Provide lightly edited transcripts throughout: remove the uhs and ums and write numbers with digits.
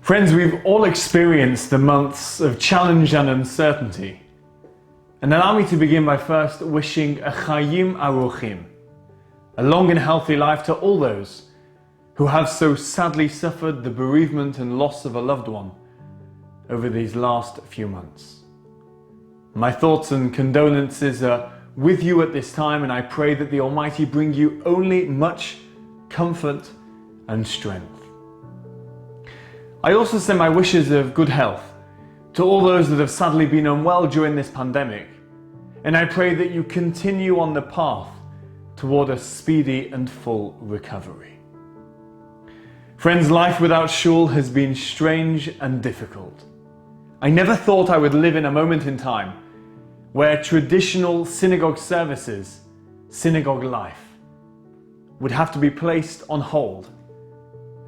Friends, we've all experienced the months of challenge and uncertainty. And allow me to begin by first wishing a Chayim Aruchim, a long and healthy life to all those who have so sadly suffered the bereavement and loss of a loved one over these last few months. My thoughts and condolences are with you at this time, and I pray that the Almighty bring you only much comfort and strength. I also send my wishes of good health to all those that have sadly been unwell during this pandemic, and I pray that you continue on the path toward a speedy and full recovery. Friends, life without shul has been strange and difficult. I never thought I would live in a moment in time where traditional synagogue services, synagogue life, would have to be placed on hold,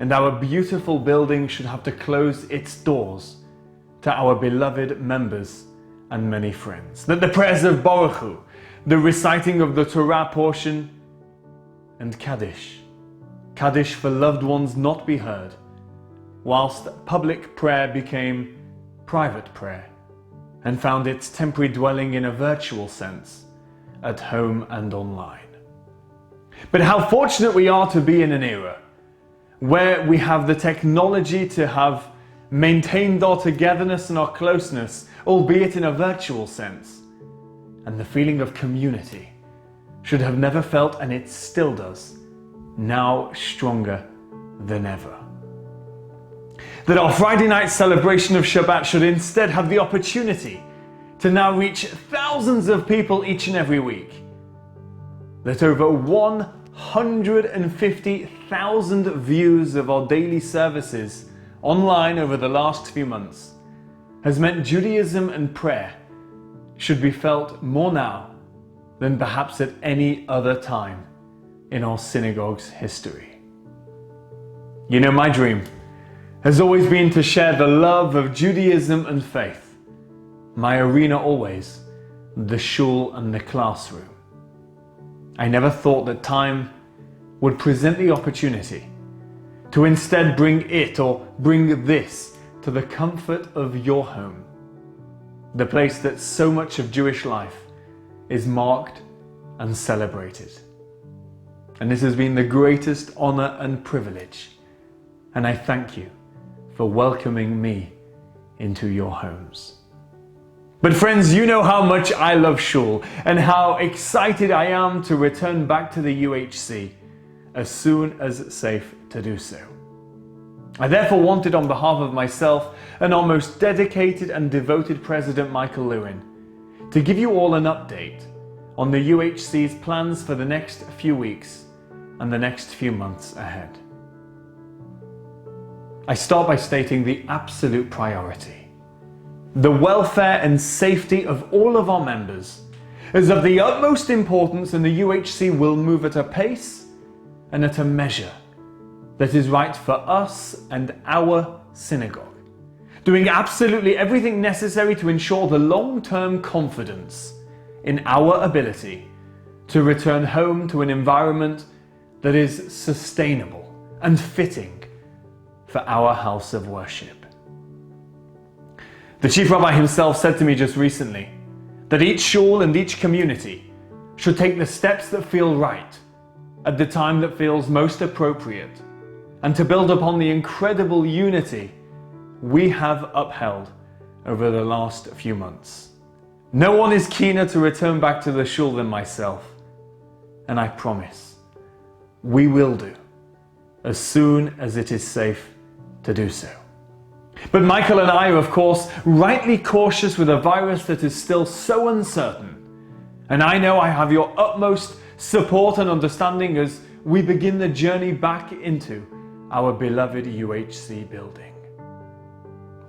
and our beautiful building should have to close its doors to our beloved members and many friends. That the prayers of Baruch Hu, the reciting of the Torah portion, and Kaddish for loved ones not be heard, whilst public prayer became private prayer and found its temporary dwelling in a virtual sense at home and online. But how fortunate we are to be in an era where we have the technology to have maintained our togetherness and our closeness, albeit in a virtual sense. And the feeling of community should have never felt, and it still does, now stronger than ever. That our Friday night celebration of Shabbat should instead have the opportunity to now reach thousands of people each and every week. That over 150,000 views of our daily services online over the last few months has meant Judaism and prayer should be felt more now than perhaps at any other time in our synagogue's history. You know, my dream has always been to share the love of Judaism and faith. My arena always, the shul and the classroom. I never thought that time would present the opportunity to instead bring it, or bring this, to the comfort of your home, the place that so much of Jewish life is marked and celebrated. And this has been the greatest honor and privilege, and I thank you for welcoming me into your homes. But friends, you know how much I love shul and how excited I am to return back to the UHC as soon as it's safe to do so. I therefore wanted, on behalf of myself and our most dedicated and devoted President Michael Lewin, to give you all an update on the UHC's plans for the next few weeks and the next few months ahead. I start by stating the absolute priority. The welfare and safety of all of our members is of the utmost importance, and the UHC will move at a pace and at a measure that is right for us and our synagogue, doing absolutely everything necessary to ensure the long-term confidence in our ability to return home to an environment that is sustainable and fitting for our house of worship. The Chief Rabbi himself said to me just recently that each shul and each community should take the steps that feel right at the time that feels most appropriate, and to build upon the incredible unity we have upheld over the last few months. No one is keener to return back to the shul than myself, and I promise we will do as soon as it is safe to do so. But Michael and I are, of course, rightly cautious with a virus that is still so uncertain, and I know I have your utmost support and understanding as we begin the journey back into our beloved UHC building.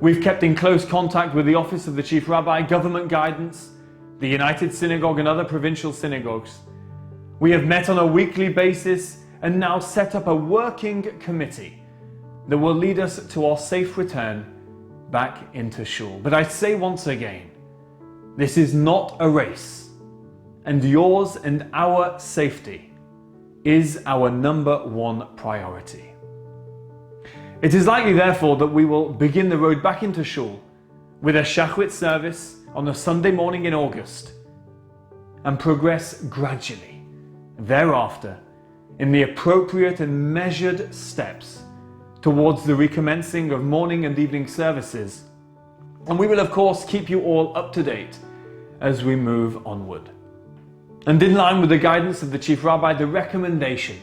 We've kept in close contact with the Office of the Chief Rabbi, government guidance, the United Synagogue and other provincial synagogues. We have met on a weekly basis and now set up a working committee that will lead us to our safe return back into shul. But I say once again, this is not a race, and yours and our safety is our number one priority. It is likely, therefore, that we will begin the road back into shul with a Shachrit service on a Sunday morning in August and progress gradually thereafter in the appropriate and measured steps towards the recommencing of morning and evening services. And we will, of course, keep you all up to date as we move onward. And in line with the guidance of the Chief Rabbi, the recommendation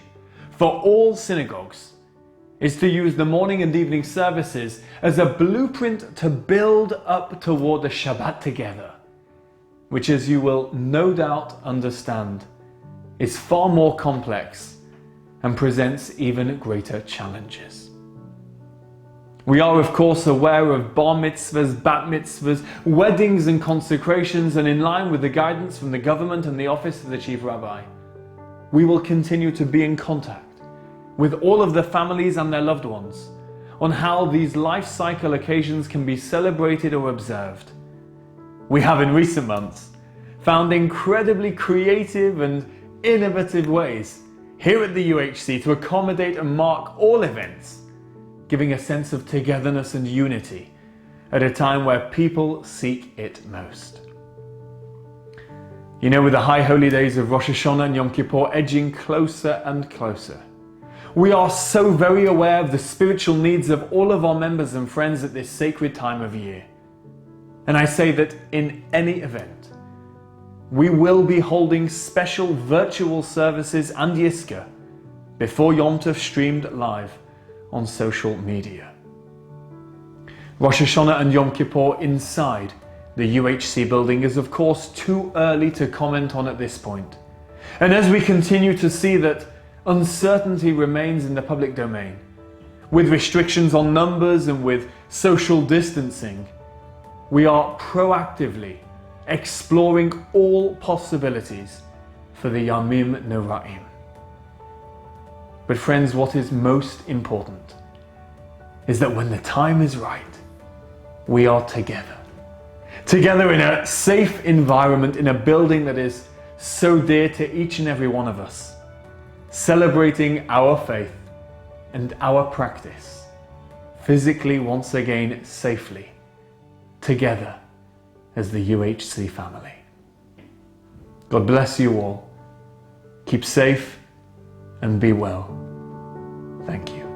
for all synagogues is to use the morning and evening services as a blueprint to build up toward the Shabbat together, which, as you will no doubt understand, is far more complex and presents even greater challenges. We are, of course, aware of bar mitzvahs, bat mitzvahs, weddings and consecrations, and in line with the guidance from the government and the office of the Chief Rabbi, we will continue to be in contact with all of the families and their loved ones on how these life cycle occasions can be celebrated or observed. We have in recent months found incredibly creative and innovative ways here at the UHC to accommodate and mark all events, giving a sense of togetherness and unity at a time where people seek it most. You know, with the high holy days of Rosh Hashanah and Yom Kippur edging closer and closer, we are so very aware of the spiritual needs of all of our members and friends at this sacred time of year. And I say that in any event, we will be holding special virtual services and Yizkor before Yom Tov streamed live on social media. Rosh Hashanah and Yom Kippur inside the UHC building is, of course, too early to comment on at this point. And as we continue to see that uncertainty remains in the public domain, with restrictions on numbers and with social distancing, we are proactively exploring all possibilities for the Yamim Noraim. But friends, what is most important is that when the time is right, we are together. Together in a safe environment, in a building that is so dear to each and every one of us, celebrating our faith and our practice, physically once again safely, together as the UHC family. God bless you all. Keep safe and be well. Thank you.